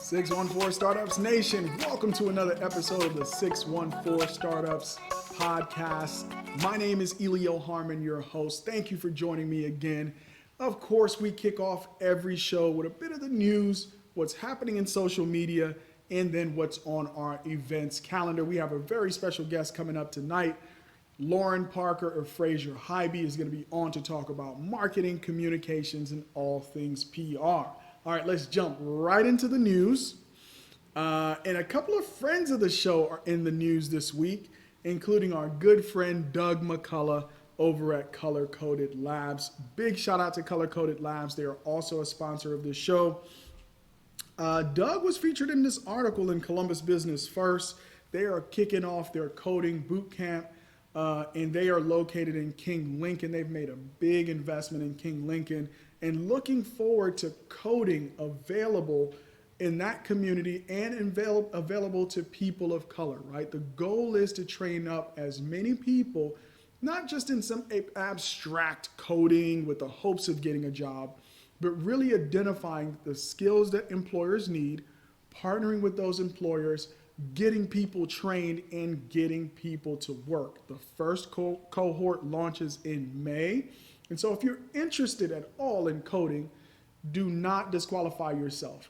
614 Startups Nation, welcome to another episode of the 614 Startups Podcast. My name is Elio Harmon, your host. Thank you for joining me again. Of course, we kick off every show with a bit of the news, what's happening in social media, and then what's on our events calendar. We have a very special guest coming up tonight. Lauren Parker of FrazierHeiby is going to be on to talk about marketing, communications, and all things PR. All right, let's jump right into the news. And a couple of friends of the show are in the news this week, including our good friend Doug McCullough over at Color Coded Labs. Big shout out to Color Coded Labs. They are also a sponsor of this show. Doug was featured in this article in Columbus Business First. They are kicking off their coding boot camp, and they are located in King Lincoln. They've made a big investment in King Lincoln and looking forward to coding available in that community and available to people of color, right? The goal is to train up as many people, not just in some abstract coding with the hopes of getting a job, but really identifying the skills that employers need, partnering with those employers, getting people trained, and getting people to work. The first cohort launches in May. And so if you're interested at all in coding, do not disqualify yourself.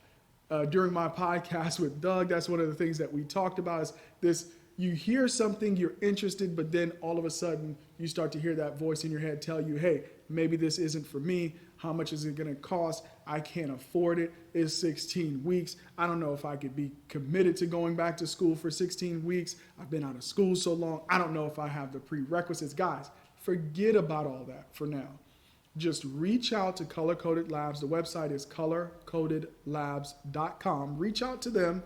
During my podcast with Doug, that's one of the things that we talked about is this: you hear something, you're interested, but then all of a sudden you start to hear that voice in your head tell you, hey, maybe this isn't for me. How much is it going to cost? I can't afford it. It's 16 weeks. I don't know if I could be committed to going back to school for 16 weeks. I've been out of school so long. I don't know if I have the prerequisites. Guys, forget about all that for now. Just reach out to Color Coded Labs. The website is colorcodedlabs.com. Reach out to them.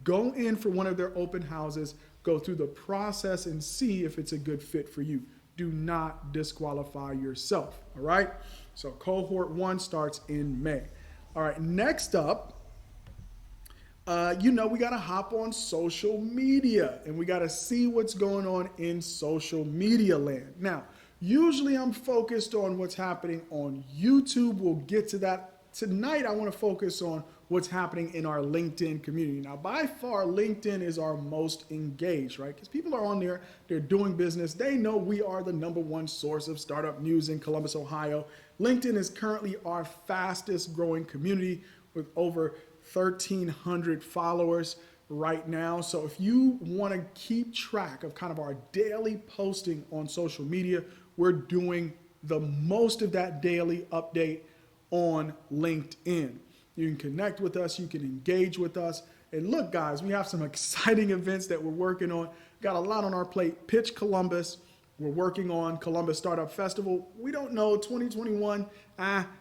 Go in for one of their open houses. Go through the process and see if it's a good fit for you. Do not disqualify yourself, all right? So cohort 1 starts in May. All right, next up, we got to hop on social media, and we got to see what's going on in social media land. Now, usually I'm focused on what's happening on YouTube. We'll get to that. Tonight, I want to focus on what's happening in our LinkedIn community. Now, by far, LinkedIn is our most engaged, right? Because people are on there, they're doing business. They know we are the #1 source of startup news in Columbus, Ohio. LinkedIn is currently our fastest growing community with over 1,300 followers right now. So if you want to keep track of kind of our daily posting on social media, we're doing the most of that daily update on LinkedIn. You can connect with us, you can engage with us. And look, guys, we have some exciting events that we're working on. Got a lot on our plate. Pitch Columbus. We're working on Columbus Startup Festival. We don't know, 2021,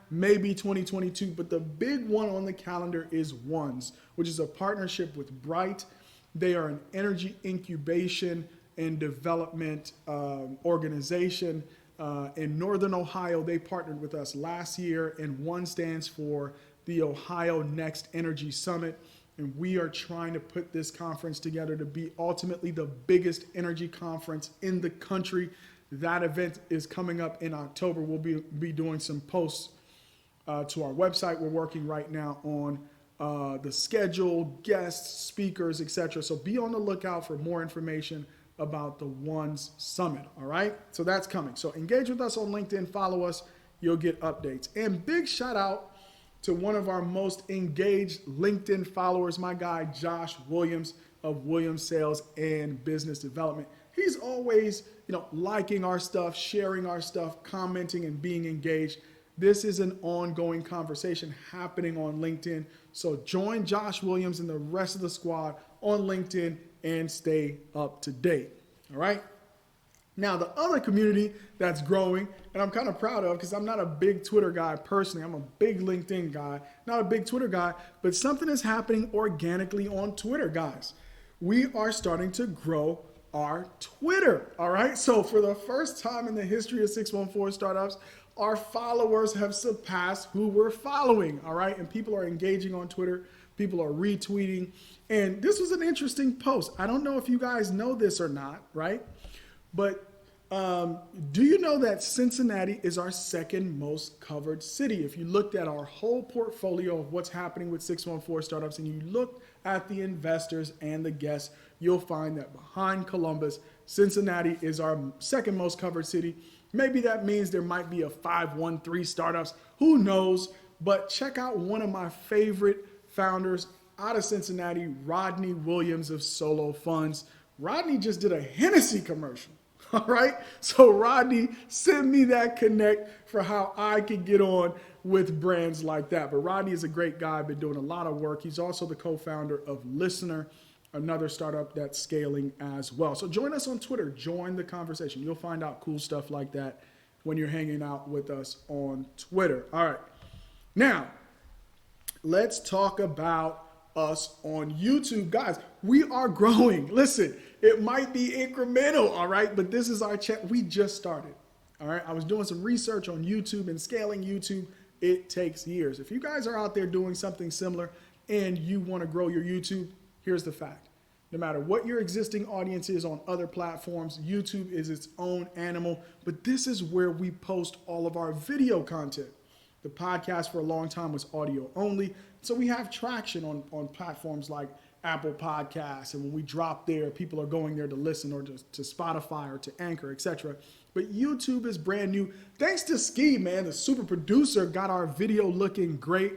maybe 2022, but the big one on the calendar is ONES, which is a partnership with Bright. They are an energy incubation and development organization in Northern Ohio. They partnered with us last year, and ONE stands for the Ohio Next Energy Summit. And we are trying to put this conference together to be ultimately the biggest energy conference in the country. That event is coming up in October. We'll be doing some posts to our website. We're working right now on the schedule, guests, speakers, etc. So be on the lookout for more information about the ONES Summit, all right? So that's coming. So engage with us on LinkedIn, follow us, you'll get updates. And big shout out to one of our most engaged LinkedIn followers, my guy, Josh Williams of Williams Sales and Business Development. He's always, liking our stuff, sharing our stuff, commenting and being engaged. This is an ongoing conversation happening on LinkedIn. So join Josh Williams and the rest of the squad on LinkedIn and stay up to date. All right. Now, the other community that's growing, and I'm kind of proud of because I'm not a big Twitter guy personally. I'm a big LinkedIn guy, not a big Twitter guy, but something is happening organically on Twitter, guys. We are starting to grow our Twitter, all right? So for the first time in the history of 614 Startups, our followers have surpassed who we're following, all right? And people are engaging on Twitter. People are retweeting. And this was an interesting post. I don't know if you guys know this or not, right? But Do you know that Cincinnati is our second most covered city? If you looked at our whole portfolio of what's happening with 614 startups and you look at the investors and the guests, you'll find that behind Columbus, Cincinnati is our second most covered city. Maybe that means there might be a 513 startups. Who knows? But check out one of my favorite founders out of Cincinnati, Rodney Williams of Solo Funds. Rodney just did a Hennessy commercial. All right. So Rodney, send me that connect for how I can get on with brands like that. But Rodney is a great guy, been doing a lot of work. He's also the co-founder of Listener, another startup that's scaling as well. So join us on Twitter, join the conversation. You'll find out cool stuff like that when you're hanging out with us on Twitter. All right. Now, let's talk about us on YouTube. Guys, we are growing. Listen, it might be incremental, all right, but this is our chat. We just started, all right? I was doing some research on YouTube and scaling YouTube. It takes years. If you guys are out there doing something similar and you want to grow your YouTube, here's the fact. No matter what your existing audience is on other platforms, YouTube is its own animal, but this is where we post all of our video content. The podcast for a long time was audio only, so we have traction on platforms like Apple Podcasts, and when we drop there, people are going there to listen, or to Spotify or to Anchor, etc. But YouTube is brand new. Thanks to Ski, man, the super producer, got our video looking great.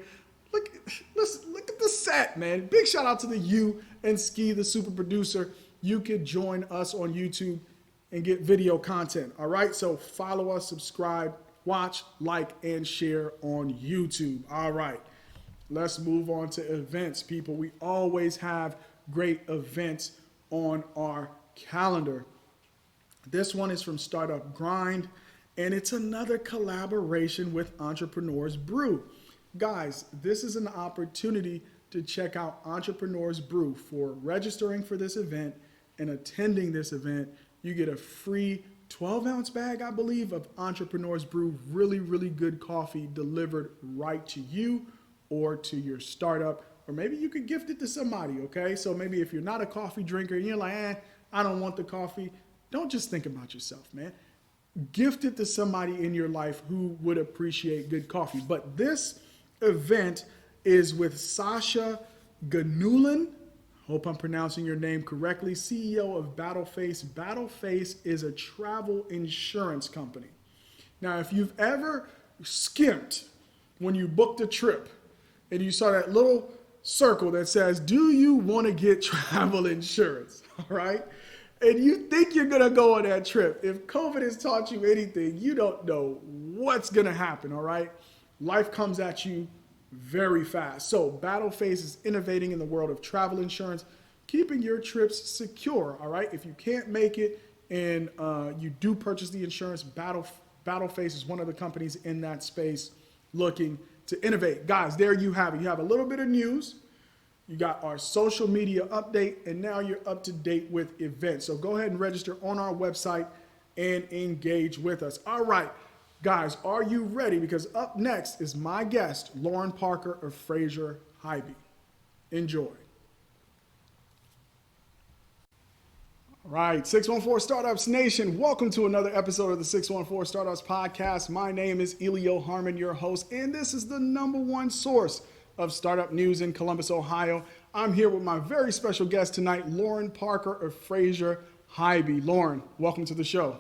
Look at the set, man. Big shout out to the you and Ski, the super producer. You could join us on YouTube and get video content, all right? So follow us, subscribe, watch, like, and share on YouTube. All right. Let's move on to events, people. We always have great events on our calendar. This one is from Startup Grind, and it's another collaboration with Entrepreneurs Brew. Guys, this is an opportunity to check out Entrepreneurs Brew. For registering for this event and attending this event, you get a free 12-ounce bag, I believe, of Entrepreneurs Brew. Really, really good coffee delivered right to you or to your startup, or maybe you could gift it to somebody, okay? So maybe if you're not a coffee drinker and you're like, I don't want the coffee, don't just think about yourself, man. Gift it to somebody in your life who would appreciate good coffee. But this event is with Sasha Ganulin. Hope I'm pronouncing your name correctly. CEO of Battleface. Battleface is a travel insurance company. Now, if you've ever skimped when you booked a trip, and you saw that little circle that says, do you want to get travel insurance? All right. And you think you're going to go on that trip. If COVID has taught you anything, you don't know what's going to happen. All right. Life comes at you very fast. So Battleface is innovating in the world of travel insurance, keeping your trips secure. All right. If you can't make it and you do purchase the insurance, Battleface is one of the companies in that space looking to innovate. Guys, there you have it. You have a little bit of news. You got our social media update, and now you're up to date with events. So go ahead and register on our website and engage with us. All right, guys, are you ready? Because up next is my guest, Lauren Parker of FrazierHeiby. Enjoy. All right, 614 Startups Nation, welcome to another episode of the 614 Startups Podcast. My name is Elio Harmon, your host, and this is the #1 source of startup news in Columbus, Ohio. I'm here with my very special guest tonight, Lauren Parker of FrazierHeiby. Lauren, welcome to the show.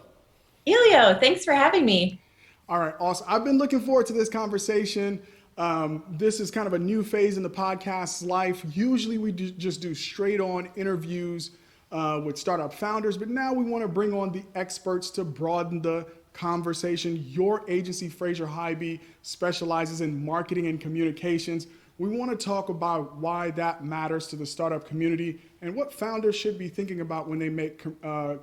Elio, thanks for having me. All right, awesome. I've been looking forward to this conversation. This is kind of a new phase in the podcast's life. Usually we just do straight on interviews with startup founders, but now we want to bring on the experts to broaden the conversation. Your agency, FrazierHeiby, specializes in marketing and communications. We want to talk about why that matters to the startup community and what founders should be thinking about when they make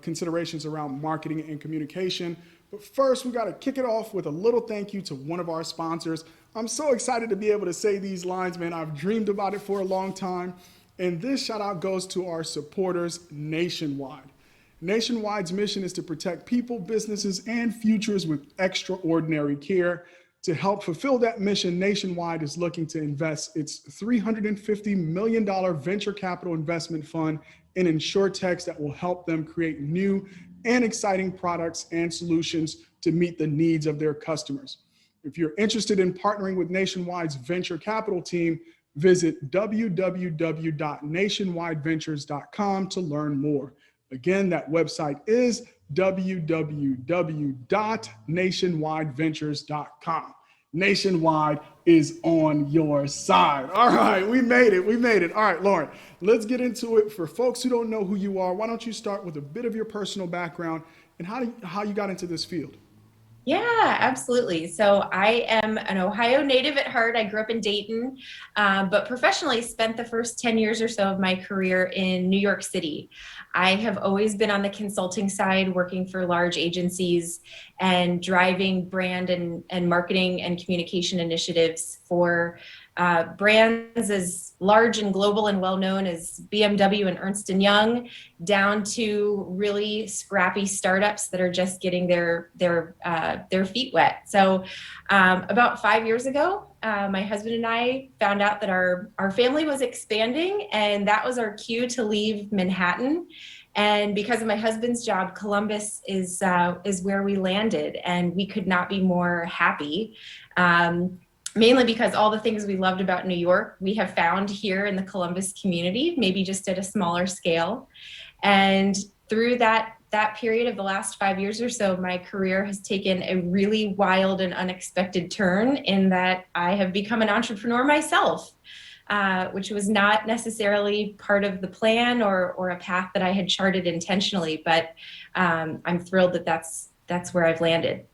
considerations around marketing and communication. But first, we got to kick it off with a little thank you to one of our sponsors. I'm so excited to be able to say these lines, man. I've dreamed about it for a long time. And this shout out goes to our supporters nationwide. Nationwide's mission is to protect people, businesses, and futures with extraordinary care. To help fulfill that mission, Nationwide is looking to invest its $350 million venture capital investment fund in insurtechs that will help them create new and exciting products and solutions to meet the needs of their customers. If you're interested in partnering with Nationwide's venture capital team, visit www.nationwideventures.com to learn more. Again, that website is www.nationwideventures.com. Nationwide is on your side. All right, we made it. We made it. All right, Lauren, let's get into it. For folks who don't know who you are, why don't you start with a bit of your personal background and how you got into this field? Yeah, absolutely. So I am an Ohio native at heart. I grew up in Dayton, but professionally spent the first 10 years or so of my career in New York City. I have always been on the consulting side, working for large agencies and driving brand and marketing and communication initiatives for brands as large and global and well-known as BMW and Ernst & Young, down to really scrappy startups that are just getting their feet wet. So about 5 years ago, my husband and I found out that our family was expanding, and that was our cue to leave Manhattan. And because of my husband's job, Columbus is where we landed, and we could not be more happy. Mainly because all the things we loved about New York, we have found here in the Columbus community, maybe just at a smaller scale. And through that period of the last 5 years or so, my career has taken a really wild and unexpected turn in that I have become an entrepreneur myself, which was not necessarily part of the plan or a path that I had charted intentionally, but I'm thrilled that that's where I've landed.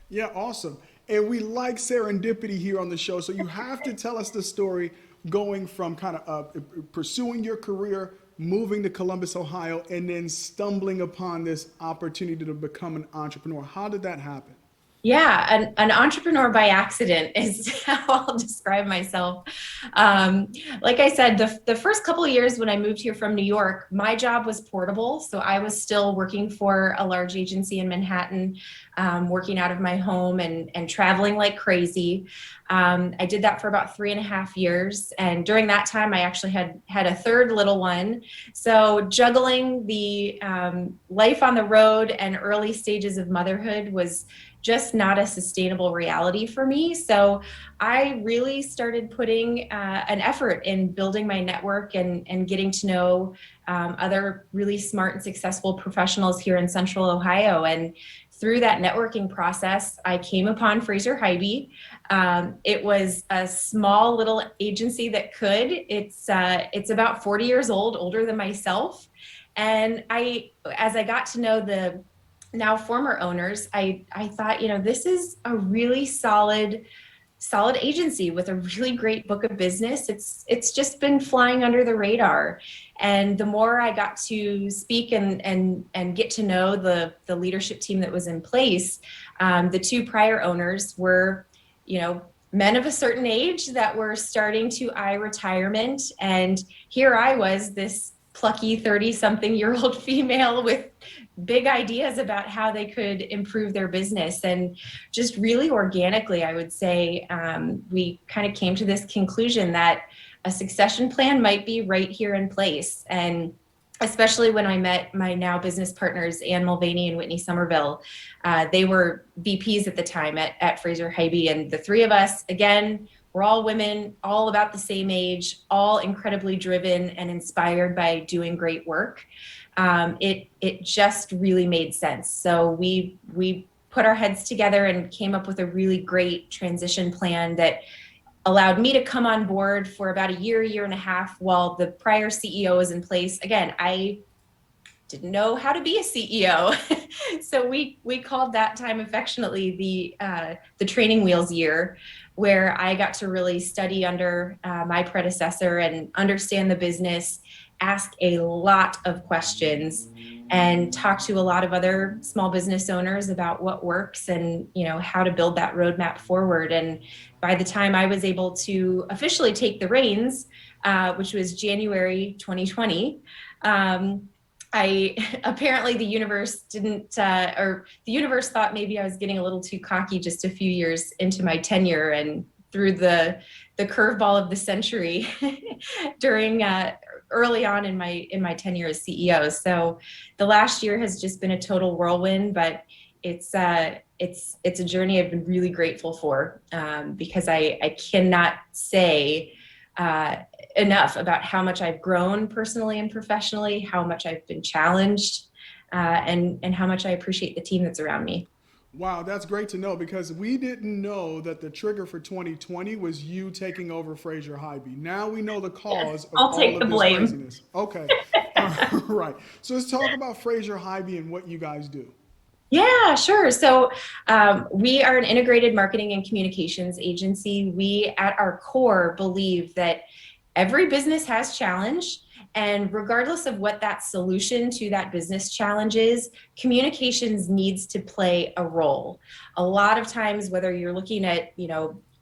Yeah, awesome. And we like serendipity here on the show. So you have to tell us the story going from kind of pursuing your career, moving to Columbus, Ohio, and then stumbling upon this opportunity to become an entrepreneur. How did that happen? Yeah, an entrepreneur by accident is how I'll describe myself. Like I said, the first couple of years when I moved here from New York, my job was portable. So I was still working for a large agency in Manhattan, working out of my home and traveling like crazy. I did that for about 3.5 years. And during that time, I actually had a third little one. So juggling the life on the road and early stages of motherhood was just not a sustainable reality for me. So I really started putting an effort in building my network and getting to know other really smart and successful professionals here in Central Ohio. And through that networking process, I came upon FrazierHeiby. It was a small little agency that could. It's about 40 years old, older than myself. And as I got to know the now former owners, I thought, this is a really solid agency with a really great book of business. It's just been flying under the radar. And the more I got to speak and get to know the leadership team that was in place, the two prior owners were, men of a certain age that were starting to eye retirement. And here I was, this plucky 30-something-year-old female with big ideas about how they could improve their business. And just really organically, I would say, we kind of came to this conclusion that a succession plan might be right here in place. And especially when I met my now business partners, Ann Mulvaney and Whitney Somerville. They were VPs at the time at FrazierHeiby. And the three of us, again, we're all women, all about the same age, all incredibly driven and inspired by doing great work. It just really made sense. So we put our heads together and came up with a really great transition plan that allowed me to come on board for about a year and a half while the prior CEO was in place. Again, I didn't know how to be a CEO. So we called that time affectionately the training wheels year, where I got to really study under my predecessor and understand the business, ask a lot of questions, and talk to a lot of other small business owners about what works and how to build that roadmap forward. And by the time I was able to officially take the reins, which was January 2020, apparently the universe didn't, or the universe thought maybe I was getting a little too cocky just a few years into my tenure, and threw the curveball of the century during early on in my tenure as CEO. So the last year has just been a total whirlwind, but it's a journey I've been really grateful for, because I cannot say enough about how much I've grown personally and professionally, how much I've been challenged, and how much I appreciate the team that's around me. Wow, that's great to know because we didn't know that the trigger for 2020 was you taking over FrazierHeiby. Now we know the Yes, cause of I'll all take the of this blame. craziness. Okay, all right. So let's talk about FrazierHeiby and what you guys do. Yeah, sure. So we are an integrated marketing and communications agency. We, at our core, believe that every business has challenge. And regardless of what that solution to that business challenge is, communications needs to play a role. A lot of times, whether you're looking at,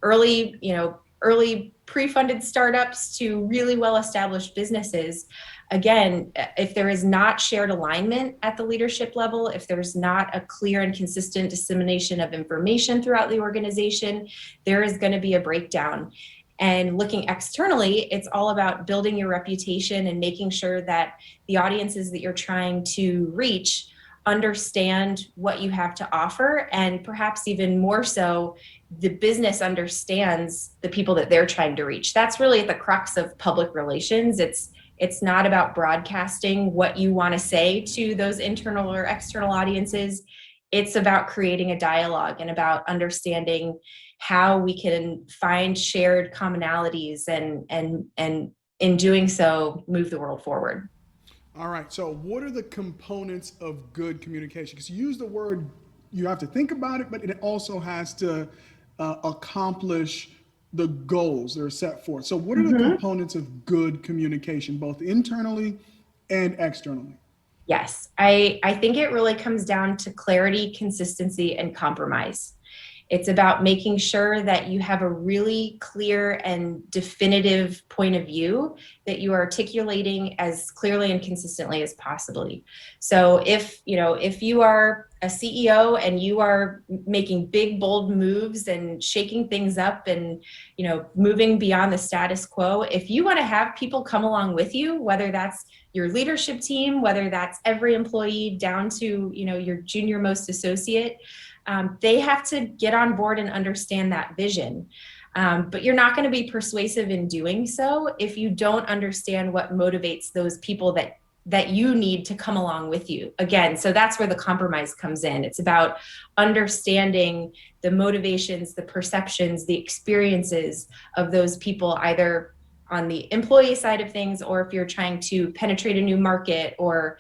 early pre-funded startups to really well-established businesses, again, if there is not shared alignment at the leadership level, if there's not a clear and consistent dissemination of information throughout the organization, there is going to be a breakdown. And looking externally, it's all about building your reputation and making sure that the audiences that you're trying to reach understand what you have to offer, and perhaps even more so, the business understands the people that they're trying to reach. That's really at the crux of public relations. It's not about broadcasting what you want to say to those internal or external audiences. It's about creating a dialogue and about understanding how we can find shared commonalities and in doing so, move the world forward. All right. So, what are the components of good communication? Because you use the word, you have to think about it, but it also has to accomplish the goals that are set forth. So, what are the Mhm. components of good communication, both internally and externally? Yes, I think it really comes down to clarity, consistency, and compromise. It's about making sure that you have a really clear and definitive point of view that you are articulating as clearly and consistently as possibly. So if you are a CEO and you are making big bold moves and shaking things up and moving beyond the status quo, if you want to have people come along with you, whether that's your leadership team, whether that's every employee down to your junior most associate, they have to get on board and understand that vision. But you're not going to be persuasive in doing so if you don't understand what motivates those people that you need to come along with you. Again, so that's where the compromise comes in. It's about understanding the motivations, the perceptions, the experiences of those people, either on the employee side of things, or if you're trying to penetrate a new market or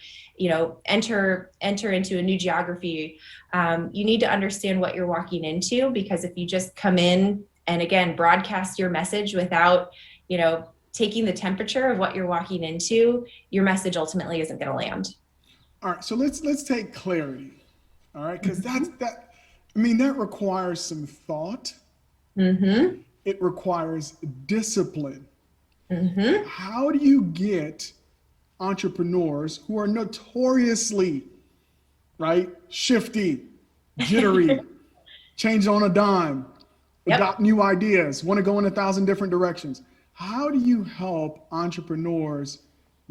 enter into a new geography. You need to understand what you're walking into, because if you just come in and again broadcast your message without taking the temperature of what you're walking into, your message ultimately isn't going to land. All right. So let's take clarity. All right, because Mm-hmm. that. I mean, that requires some thought. Mm-hmm. It requires discipline. Mm-hmm. How do you get entrepreneurs who are notoriously, right, shifty, jittery, change on a dime, Yep. adopt new ideas, want to go in 1,000 different directions? How do you help entrepreneurs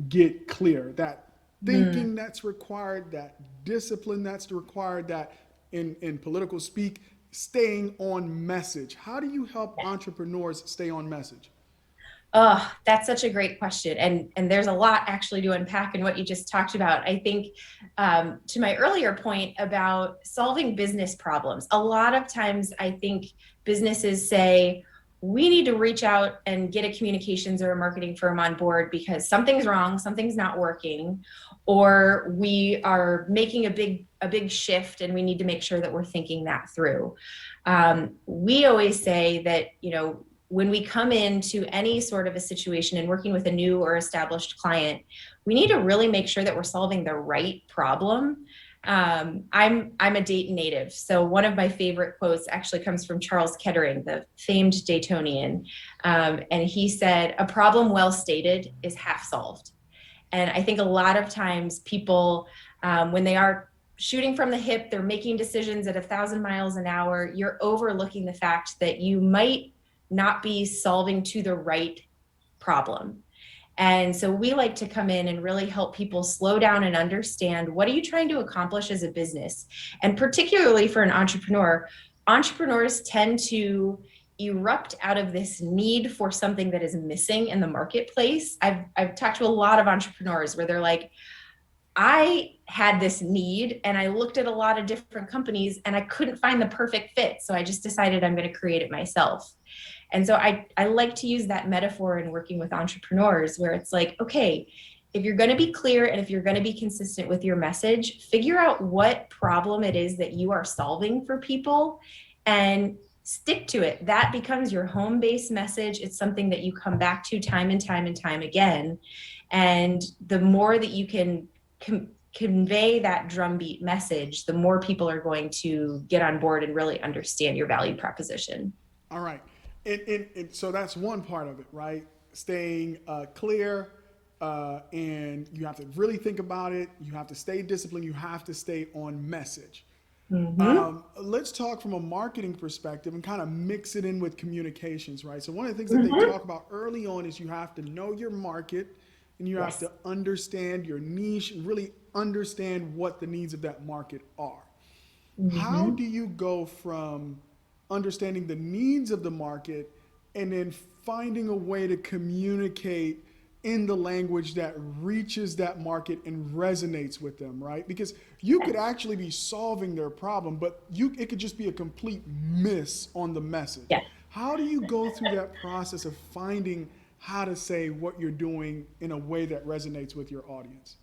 get clear? That Mm. thinking that's required, that discipline that's required, that in political speak, staying on message. How do you help entrepreneurs stay on message? Oh, that's such a great question. And there's a lot actually to unpack in what you just talked about. I think to my earlier point about solving business problems, a lot of times I think businesses say, we need to reach out and get a communications or a marketing firm on board because something's wrong, something's not working, or we are making a big shift and we need to make sure that we're thinking that through. We always say that, when we come into any sort of a situation and working with a new or established client, we need to really make sure that we're solving the right problem. I'm a Dayton native, so one of my favorite quotes actually comes from Charles Kettering, the famed Daytonian, and he said, "A problem well stated is half solved." And I think a lot of times people, when they are shooting from the hip, they're making decisions at 1,000 miles an hour. You're overlooking the fact that you might not be solving to the right problem. And so we like to come in and really help people slow down and understand, what are you trying to accomplish as a business? And particularly for an entrepreneur, entrepreneurs tend to erupt out of this need for something that is missing in the marketplace. I've talked to a lot of entrepreneurs where they're like, I had this need and I looked at a lot of different companies and I couldn't find the perfect fit. So I just decided I'm going to create it myself. And so I like to use that metaphor in working with entrepreneurs, where it's like, okay, if you're going to be clear and if you're going to be consistent with your message, figure out what problem it is that you are solving for people and stick to it. That becomes your home base message. It's something that you come back to time and time and time again. And the more that you can convey that drumbeat message, the more people are going to get on board and really understand your value proposition. All right. So that's one part of it, right? Staying clear, and you have to really think about it. You have to stay disciplined. You have to stay on message. Mm-hmm. Let's talk from a marketing perspective and kind of mix it in with communications, right? So one of the things that they Mm-hmm. talk about early on is you have to know your market and you have Yes. to understand your niche and really understand what the needs of that market are. How Mm-hmm. do you go from understanding the needs of the market and then finding a way to communicate in the language that reaches that market and resonates with them, right? Because you could actually be solving their problem, but it could just be a complete miss on the message. Yeah. How do you go through that process of finding how to say what you're doing in a way that resonates with your audience?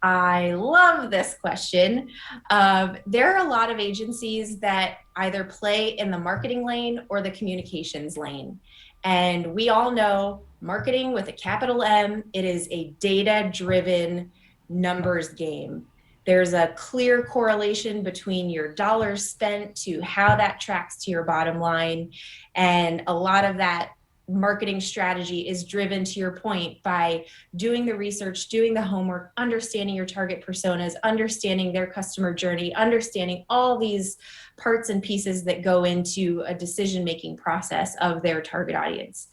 I love this question. There are a lot of agencies that either play in the marketing lane or the communications lane. And we all know marketing with a capital M, it is a data driven numbers game. There's a clear correlation between your dollars spent to how that tracks to your bottom line. And a lot of that marketing strategy is driven, to your point, by doing the research, doing the homework, understanding your target personas, understanding their customer journey, understanding all these parts and pieces that go into a decision-making process of their target audience.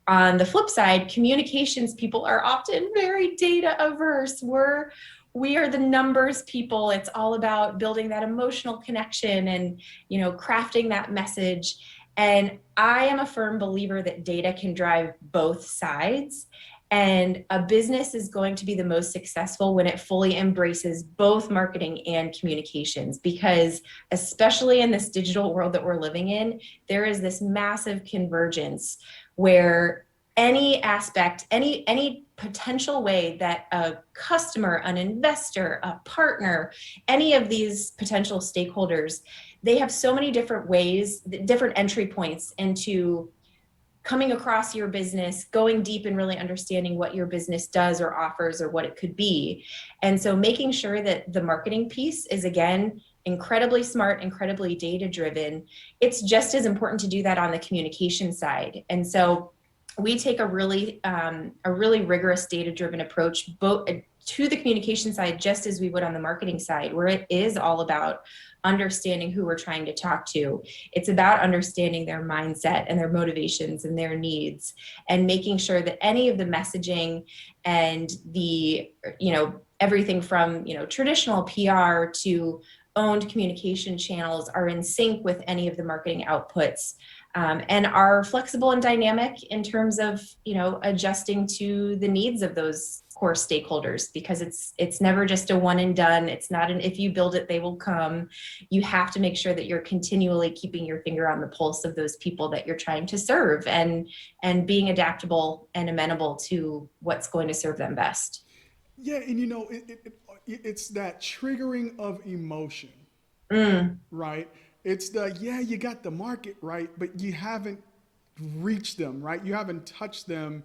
On the flip side, communications people are often very data averse. We are the numbers people. It's all about building that emotional connection and, crafting that message. And I am a firm believer that data can drive both sides. And a business is going to be the most successful when it fully embraces both marketing and communications, because especially in this digital world that we're living in, there is this massive convergence where any aspect, any potential way that a customer, an investor, a partner, any of these potential stakeholders, they have so many different ways, different entry points into coming across your business, going deep and really understanding what your business does or offers or what it could be. And so making sure that the marketing piece is, again, incredibly smart, incredibly data driven. It's just as important to do that on the communication side. And so we take a really rigorous data driven approach, both to the communication side, just as we would on the marketing side, where it is all about understanding who we're trying to talk to. It's about understanding their mindset and their motivations and their needs, and making sure that any of the messaging and the, everything from, traditional PR to owned communication channels are in sync with any of the marketing outputs, and are flexible and dynamic in terms of, adjusting to the needs of those core stakeholders, because it's never just a one and done. It's not an if you build it, they will come. You have to make sure that you're continually keeping your finger on the pulse of those people that you're trying to serve, and being adaptable and amenable to what's going to serve them best. Yeah, and it's that triggering of emotion, Mm, right? It's you got the market right, but you haven't reached them, right? You haven't touched them.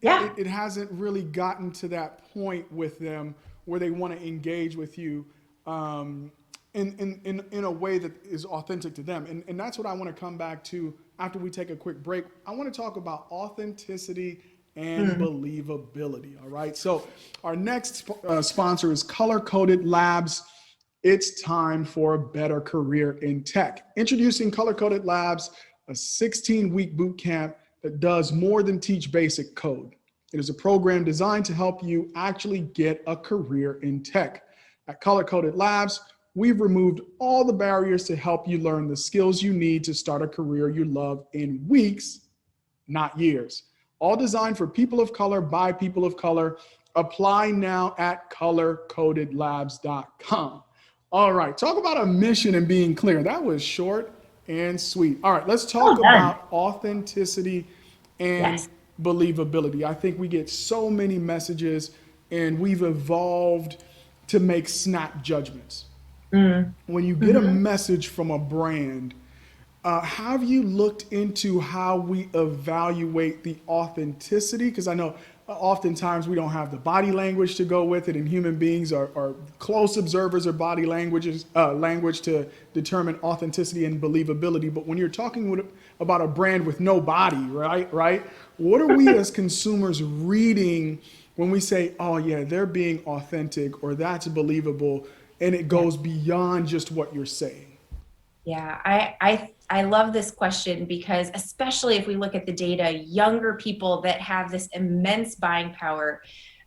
yeah. It hasn't really gotten to that point with them where they want to engage with you in a way that is authentic to them. And that's what I want to come back to after we take a quick break. I want to talk about authenticity and Mm. believability. All right. So our next sponsor is Color Coded Labs. It's time for a better career in tech. Introducing Color Coded Labs, a 16-week boot camp that does more than teach basic code. It is a program designed to help you actually get a career in tech. At Color Coded Labs, we've removed all the barriers to help you learn the skills you need to start a career you love in weeks, not years. All designed for people of color by people of color. Apply now at colorcodedlabs.com. All right, talk about a mission and being clear. That was short and sweet. All right, let's talk Well done. about authenticity and Yes. believability. I think we get so many messages and we've evolved to make snap judgments. Mm. When you get a Hmm. message from a brand, have you looked into how we evaluate the authenticity? Because I know oftentimes we don't have the body language to go with it, and human beings are close observers of body language to determine authenticity and believability. But when you're talking about a brand with no body, right? What are we as consumers reading when we say, "Oh yeah, they're being authentic," or "That's believable," and it Yeah. goes beyond just what you're saying? Yeah, I love this question because especially if we look at the data, younger people that have this immense buying power,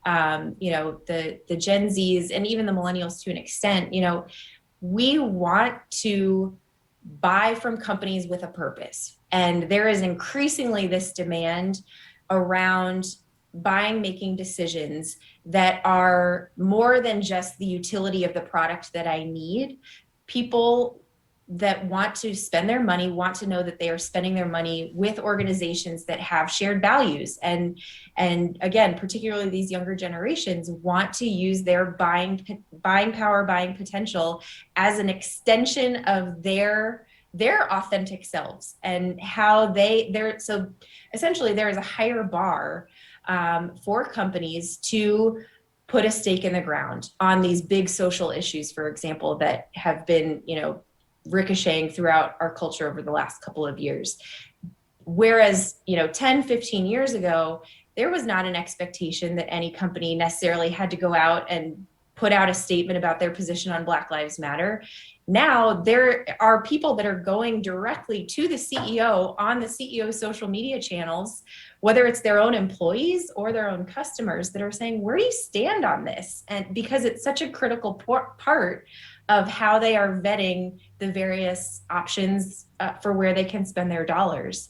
the Gen Zs and even the millennials to an extent, we want to buy from companies with a purpose. And there is increasingly this demand around making decisions that are more than just the utility of the product that I need. People that want to spend their money want to know that they are spending their money with organizations that have shared values, and again, particularly these younger generations want to use their buying power, buying potential as an extension of their authentic selves, and how they're so essentially there is a higher bar for companies to put a stake in the ground on these big social issues, for example, that have been ricocheting throughout our culture over the last couple of years. Whereas 10, 15 years ago, there was not an expectation that any company necessarily had to go out and put out a statement about their position on Black Lives Matter. Now there are people that are going directly to the CEO on the CEO's social media channels, whether it's their own employees or their own customers, that are saying, where do you stand on this? And because it's such a critical part of how they are vetting the various options for where they can spend their dollars.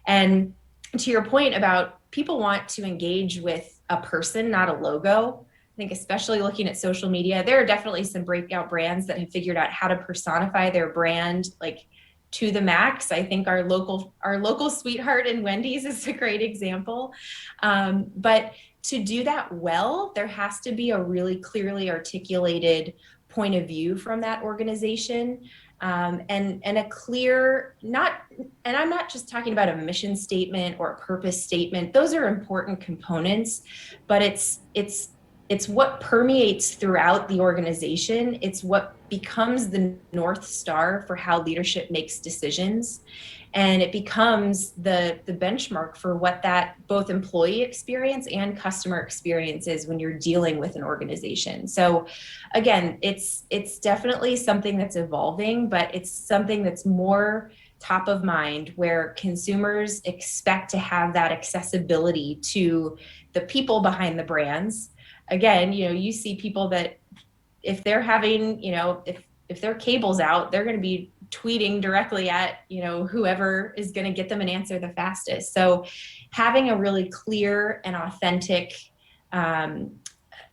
And to your point about people want to engage with a person, not a logo. I think especially looking at social media, there are definitely some breakout brands that have figured out how to personify their brand like to the max. I think our local sweetheart in Wendy's is a great example. But to do that well, there has to be a really clearly articulated point of view from that organization, and a clear, and I'm not just talking about a mission statement or a purpose statement. Those are important components, but it's what permeates throughout the organization. It's what becomes the North Star for how leadership makes decisions. And it becomes the benchmark for what that both employee experience and customer experience is when you're dealing with an organization. So again, it's definitely something that's evolving, but it's something that's more top of mind, where consumers expect to have that accessibility to the people behind the brands. Again, you see people that if they're having, if their cable's out, they're going to be tweeting directly at, whoever is going to get them an answer the fastest. So having a really clear and authentic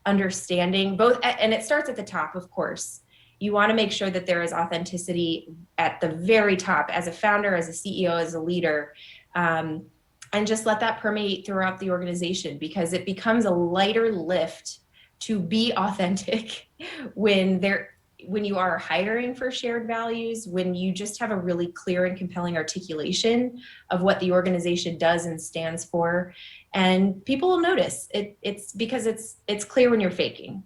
understanding, both, and it starts at the top, of course. You want to make sure that there is authenticity at the very top as a founder, as a CEO, as a leader. And just let that permeate throughout the organization, because it becomes a lighter lift to be authentic when you are hiring for shared values, when you just have a really clear and compelling articulation of what the organization does and stands for, and people will notice it. It's because it's clear when you're faking.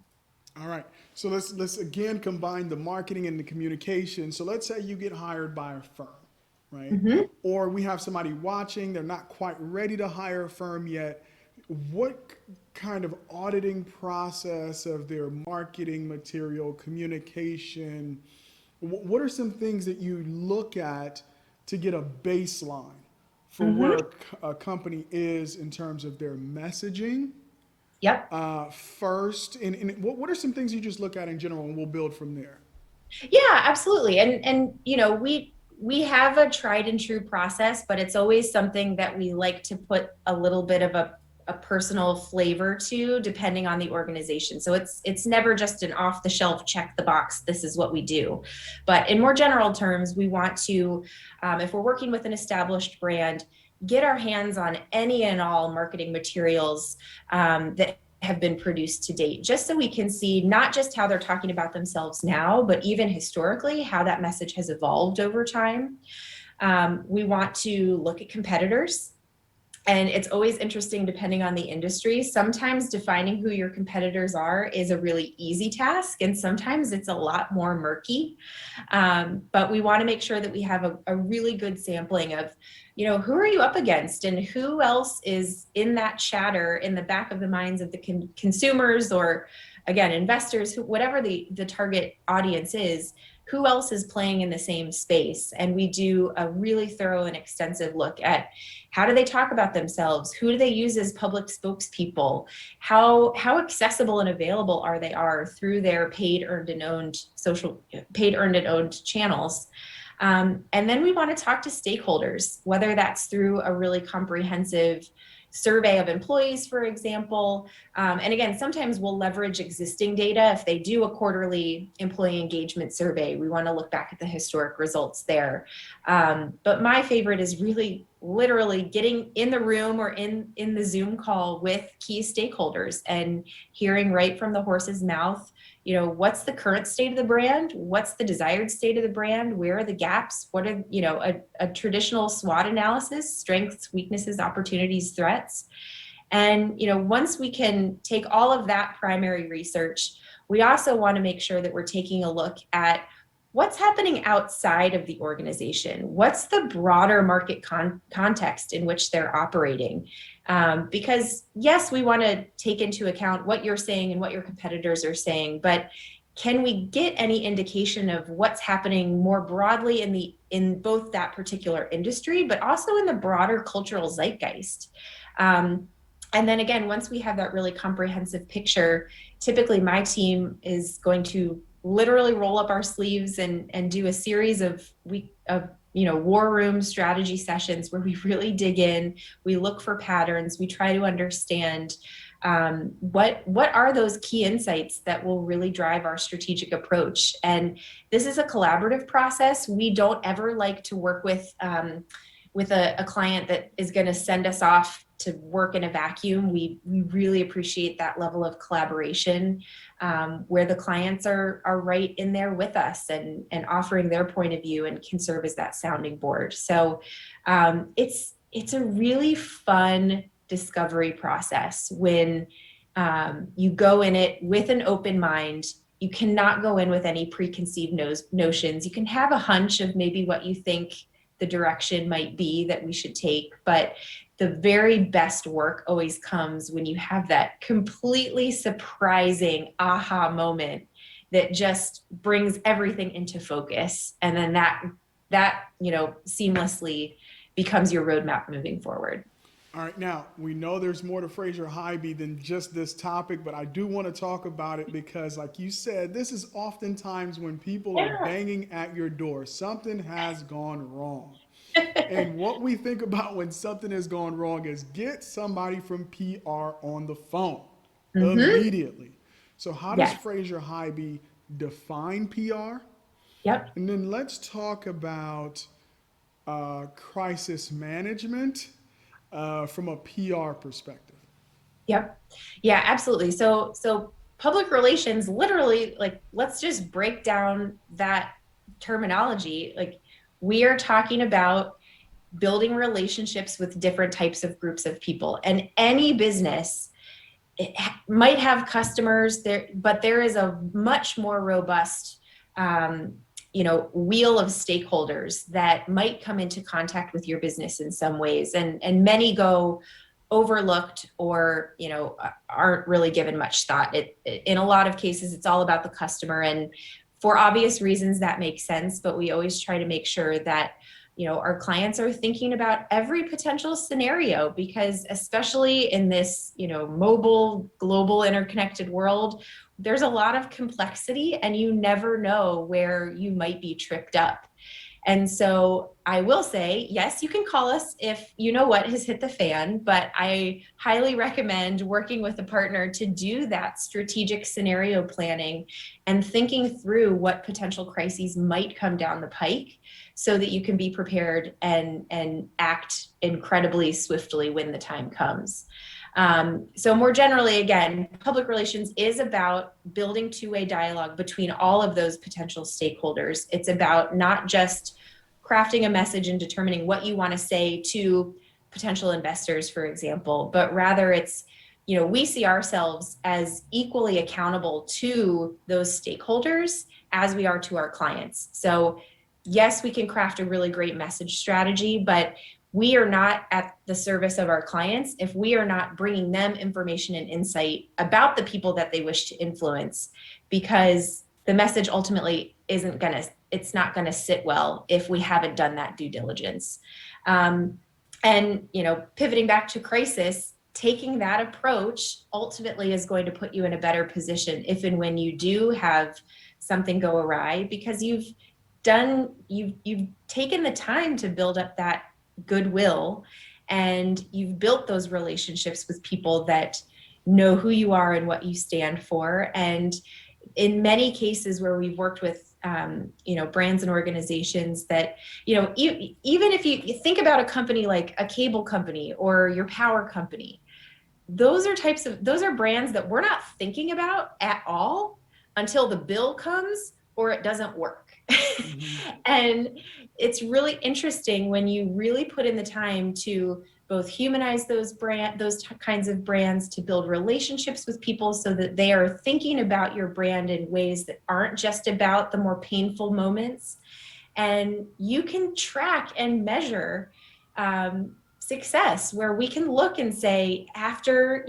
All right. So let's again combine the marketing and the communication. So let's say you get hired by a firm, right? Mm-hmm. Or we have somebody watching, they're not quite ready to hire a firm yet. What kind of auditing process of their marketing material, communication, what are some things that you look at to get a baseline for where a company is in terms of their messaging Yep. first? And what are some things you just look at in general, and we'll build from there? Yeah, absolutely. And we have a tried and true process, but it's always something that we like to put a little bit of a personal flavor to, depending on the organization. So it's never just an off the shelf, check the box, this is what we do. But in more general terms, we want to, if we're working with an established brand, get our hands on any and all marketing materials that have been produced to date, just so we can see not just how they're talking about themselves now, but even historically, how that message has evolved over time. We want to look at competitors. And it's always interesting depending on the industry. Sometimes defining who your competitors are is a really easy task, and sometimes it's a lot more murky. But we want to make sure that we have a really good sampling of, who are you up against and who else is in that chatter in the back of the minds of the consumers, or again, investors, whatever the target audience is. Who else is playing in the same space? And we do a really thorough and extensive look at how do they talk about themselves? Who do they use as public spokespeople? How accessible and available are through their paid, earned, and owned channels? And then we want to talk to stakeholders, whether that's through a really comprehensive survey of employees, for example. And again, sometimes we'll leverage existing data. If they do a quarterly employee engagement survey, we want to look back at the historic results there. But my favorite is really literally getting in the room or in the Zoom call with key stakeholders and hearing right from the horse's mouth, what's the current state of the brand? What's the desired state of the brand? Where are the gaps? What are, a traditional SWOT analysis, strengths, weaknesses, opportunities, threats. And, once we can take all of that primary research, we also want to make sure that we're taking a look at what's happening outside of the organization. What's the broader market context in which they're operating? Because yes, we want to take into account what you're saying and what your competitors are saying, but can we get any indication of what's happening more broadly in both that particular industry, but also in the broader cultural zeitgeist? And then again, once we have that really comprehensive picture, typically my team is going to literally roll up our sleeves and do a series of war room strategy sessions where we really dig in, we look for patterns, we try to understand what are those key insights that will really drive our strategic approach. And this is a collaborative process. We don't ever like to work with a client that is going to send us off to work in a vacuum. We really appreciate that level of collaboration where the clients are right in there with us and offering their point of view and can serve as that sounding board. So it's a really fun discovery process when you go in it with an open mind. You cannot go in with any preconceived notions. You can have a hunch of maybe what you think the direction might be that we should take, but the very best work always comes when you have that completely surprising aha moment that just brings everything into focus, and then that seamlessly becomes your roadmap moving forward. All right, now we know there's more to FrazierHeiby than just this topic, but I do want to talk about it because, like you said, this is oftentimes when people are banging at your door. Something has gone wrong. And what we think about when something has gone wrong is get somebody from PR on the phone immediately. So how does FrazierHeiby define PR? Yep. And then let's talk about crisis management from a PR perspective. Yep. Yeah, absolutely. So public relations, literally, like, let's just break down that terminology. Like, we are talking about building relationships with different types of groups of people, and any business might have customers there, but there is a much more robust wheel of stakeholders that might come into contact with your business in some ways, and many go overlooked or aren't really given much thought. In a lot of cases, it's all about the customer, and for obvious reasons that makes sense, but we always try to make sure that our clients are thinking about every potential scenario, because especially in this, mobile, global, interconnected world, there's a lot of complexity and you never know where you might be tripped up. And so I will say, yes, you can call us if you know what has hit the fan, but I highly recommend working with a partner to do that strategic scenario planning and thinking through what potential crises might come down the pike so that you can be prepared and act incredibly swiftly when the time comes. So more generally, again, public relations is about building two-way dialogue between all of those potential stakeholders. It's about not just crafting a message and determining what you want to say to potential investors, for example, but rather it's, we see ourselves as equally accountable to those stakeholders as we are to our clients. So yes, we can craft a really great message strategy, but we are not at the service of our clients if we are not bringing them information and insight about the people that they wish to influence, because the message ultimately it's not gonna sit well if we haven't done that due diligence. And pivoting back to crisis, taking that approach ultimately is going to put you in a better position if and when you do have something go awry, because you've taken the time to build up that goodwill, and you've built those relationships with people that know who you are and what you stand for. And in many cases where we've worked with brands and organizations that, even if you think about a company like a cable company or your power company, those are brands that we're not thinking about at all until the bill comes or it doesn't work. Mm-hmm. And it's really interesting when you really put in the time to both humanize those kinds of brands, to build relationships with people so that they are thinking about your brand in ways that aren't just about the more painful moments. And you can track and measure success, where we can look and say, after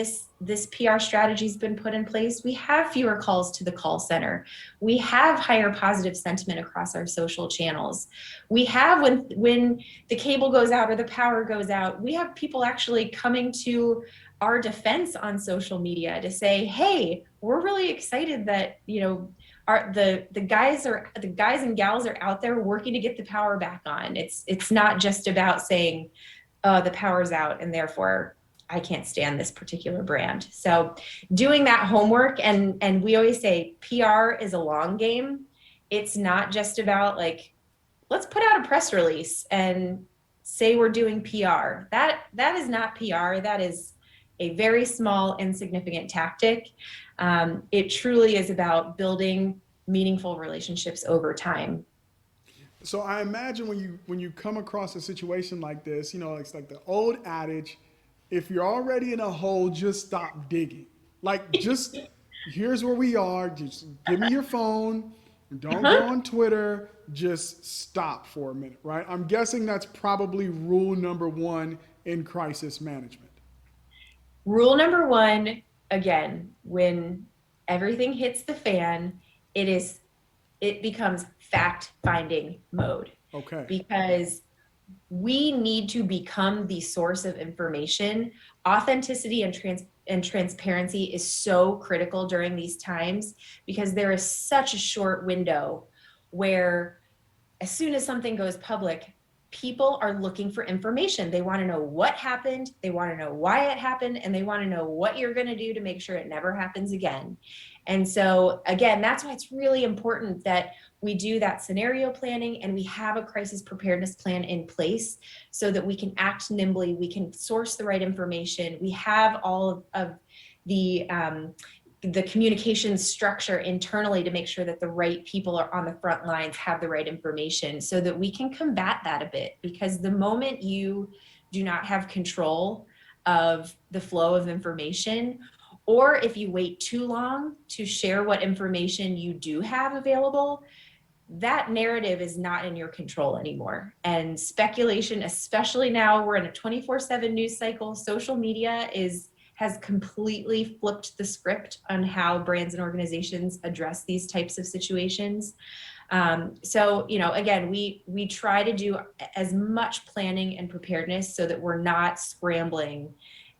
this PR strategy has been put in place, we have fewer calls to the call center, we have higher positive sentiment across our social channels, we have, when the cable goes out or the power goes out, we have people actually coming to our defense on social media to say, hey, we're really excited that the guys and gals are out there working to get the power back on. It's not just about saying, the power's out and therefore I can't stand this particular brand. So doing that homework, and we always say PR is a long game. It's not just about let's put out a press release and say we're doing PR. That is not PR. That is a very small, insignificant tactic. It truly is about building meaningful relationships over time. So I imagine when you come across a situation like this, it's like the old adage, if you're already in a hole, just stop digging. Just here's where we are. Just give me your phone. Don't go on Twitter. Just stop for a minute, right? I'm guessing that's probably rule number one in crisis management. Rule number one, again, when everything hits the fan, it becomes fact-finding mode. Okay. Because we need to become the source of information. Authenticity and transparency is so critical during these times, because there is such a short window where as soon as something goes public, people are looking for information. They want to know what happened, they want to know why it happened, and they want to know what you're going to do to make sure it never happens again. And so again, that's why it's really important that we do that scenario planning and we have a crisis preparedness plan in place so that we can act nimbly, we can source the right information, we have all of the communication structure internally to make sure that the right people are on the front lines, have the right information, so that we can combat that a bit. Because the moment you do not have control of the flow of information, or if you wait too long to share what information you do have available, that narrative is not in your control anymore. And speculation, especially now we're in a 24/7 news cycle, social media has completely flipped the script on how brands and organizations address these types of situations. So, again, we try to do as much planning and preparedness so that we're not scrambling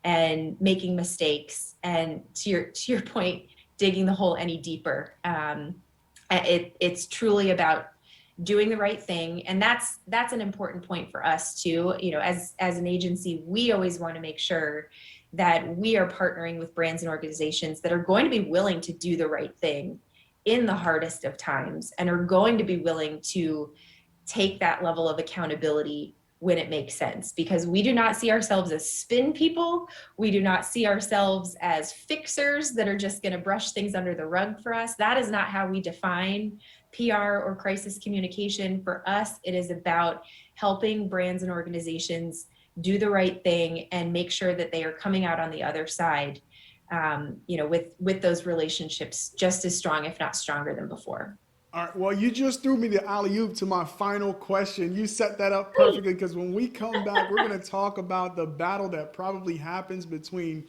and making mistakes. And to your point, digging the hole any deeper. It's truly about doing the right thing, and that's an important point for us too. As an agency, we always want to make sure that we are partnering with brands and organizations that are going to be willing to do the right thing in the hardest of times, and are going to be willing to take that level of accountability when it makes sense, because we do not see ourselves as spin people. We do not see ourselves as fixers that are just going to brush things under the rug for us. That is not how we define PR or crisis communication. For us, it is about helping brands and organizations do the right thing and make sure that they are coming out on the other side, with those relationships just as strong, if not stronger than before. All right. Well, you just threw me the alley oop to my final question. You set that up perfectly because when we come back, we're going to talk about the battle that probably happens between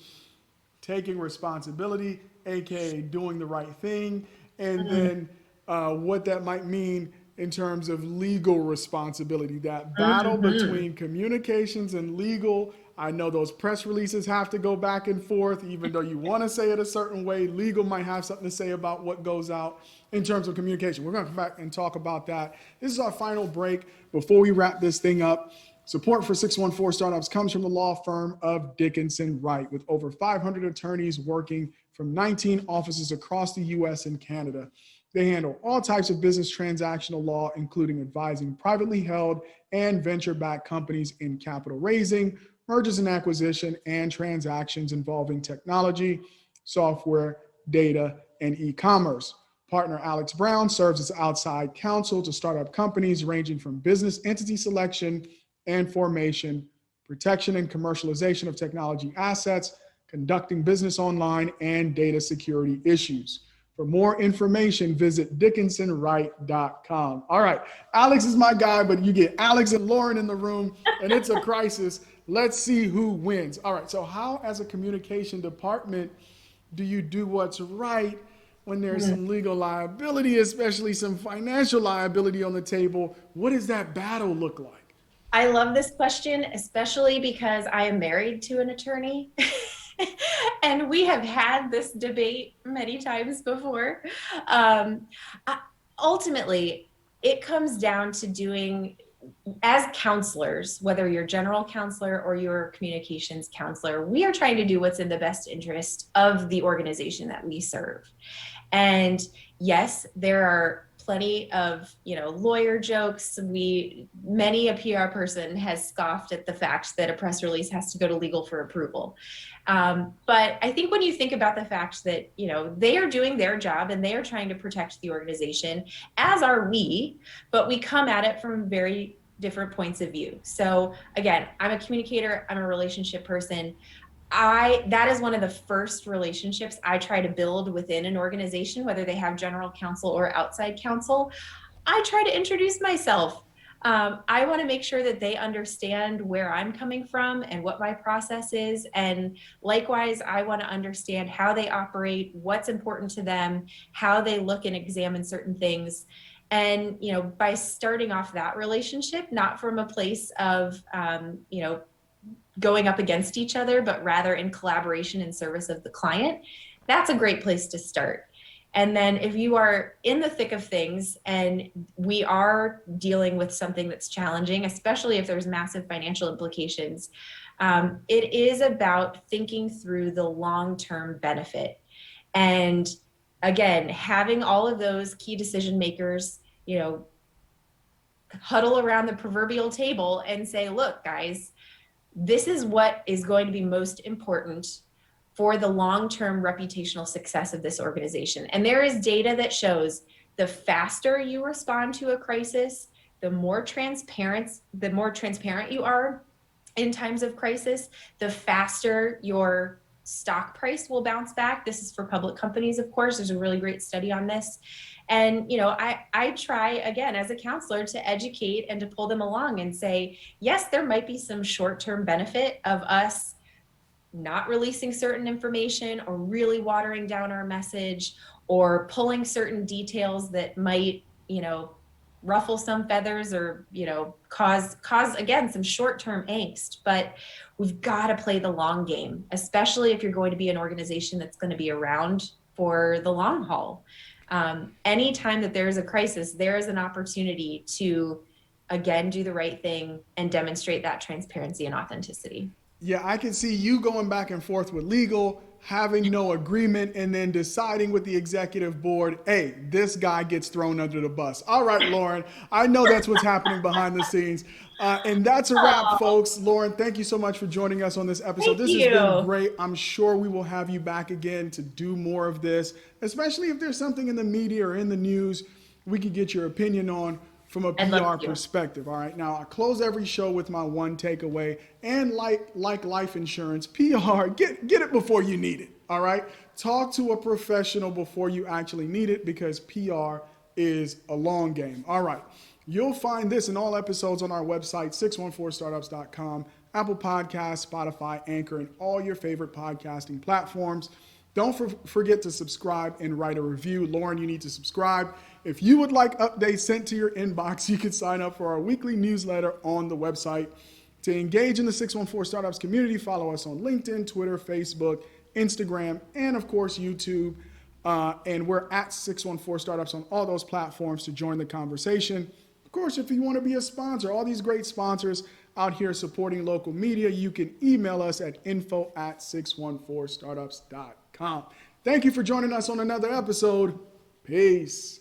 taking responsibility, aka doing the right thing, and then what that might mean in terms of legal responsibility. That battle Mhm. between communications and legal. I know those press releases have to go back and forth, even though you want to say it a certain way. Legal might have something to say about what goes out in terms of communication. We're going to come back and talk about that. This is our final break before we wrap this thing up. Support for 614 Startups comes from the law firm of Dickinson Wright, with over 500 attorneys working from 19 offices across the US and Canada. They handle all types of business transactional law, including advising privately held and venture-backed companies in capital raising, mergers and acquisition, and transactions involving technology, software, data, and e-commerce. Partner Alex Brown serves as outside counsel to startup companies ranging from business entity selection and formation, protection and commercialization of technology assets, conducting business online, and data security issues. For more information, visit dickinsonwright.com. All right, Alex is my guy, but you get Alex and Lauren in the room, and it's a crisis. Let's see who wins. All right, so how, as a communication department, do you do what's right when there's some legal liability, especially some financial liability on the table? What does that battle look like? I love this question, especially because I am married to an attorney. And we have had this debate many times before. Um, Ultimately, it comes down to doing, as counselors, whether you're general counselor or you're communications counselor, we are trying to do what's in the best interest of the organization that we serve. And yes, there are plenty of, lawyer jokes. Many a PR person has scoffed at the fact that a press release has to go to legal for approval. But I think when you think about the fact that, they are doing their job and they are trying to protect the organization, as are we, but we come at it from very different points of view. So again, I'm a communicator, I'm a relationship person. That is one of the first relationships I try to build within an organization, whether they have general counsel or outside counsel. I try to introduce myself. I want to make sure that they understand where I'm coming from and what my process is. And likewise, I want to understand how they operate, what's important to them, how they look and examine certain things. And, by starting off that relationship, not from a place of, going up against each other, but rather in collaboration and service of the client, that's a great place to start. And then if you are in the thick of things and we are dealing with something that's challenging, especially if there's massive financial implications, it is about thinking through the long-term benefit. And again, having all of those key decision makers, huddle around the proverbial table and say, look, guys, this is what is going to be most important for the long-term reputational success of this organization. And there is data that shows the faster you respond to a crisis, the more transparent you are in times of crisis, the faster your stock price will bounce back. This is for public companies, of course. There's a really great study on this. And, I try, again, as a counselor, to educate and to pull them along and say, yes, there might be some short-term benefit of us not releasing certain information or really watering down our message or pulling certain details that might ruffle some feathers or, cause again some short-term angst. But we've got to play the long game, especially if you're going to be an organization that's going to be around for the long haul. Anytime that there is a crisis, there is an opportunity to again do the right thing and demonstrate that transparency and authenticity. Yeah, I can see you going back and forth with legal, having no agreement, and then deciding with the executive board, hey, this guy gets thrown under the bus. All right, Lauren, I know that's what's happening behind the scenes. And that's a wrap, Oh, folks. Lauren, thank you so much for joining us on this episode. thank This has been you. great. I'm sure we will have you back again to do more of this, especially if there's something in the media or in the news we could get your opinion on from a I'd love PR to. perspective. All right. Now, I close every show with my one takeaway. And like life insurance, PR, get it before you need it. All right. Talk to a professional before you actually need it, because PR is a long game. All right. You'll find this and all episodes on our website, 614startups.com, Apple Podcasts, Spotify, Anchor, and all your favorite podcasting platforms. Don't forget to subscribe and write a review. Lauren, you need to subscribe. If you would like updates sent to your inbox, you can sign up for our weekly newsletter on the website. To engage in the 614 Startups community, follow us on LinkedIn, Twitter, Facebook, Instagram, and of course, YouTube. And we're at 614 Startups on all those platforms to join the conversation. Of course, if you want to be a sponsor, all these great sponsors out here supporting local media, you can email us at info@614startups.com. Thank you for joining us on another episode. Peace.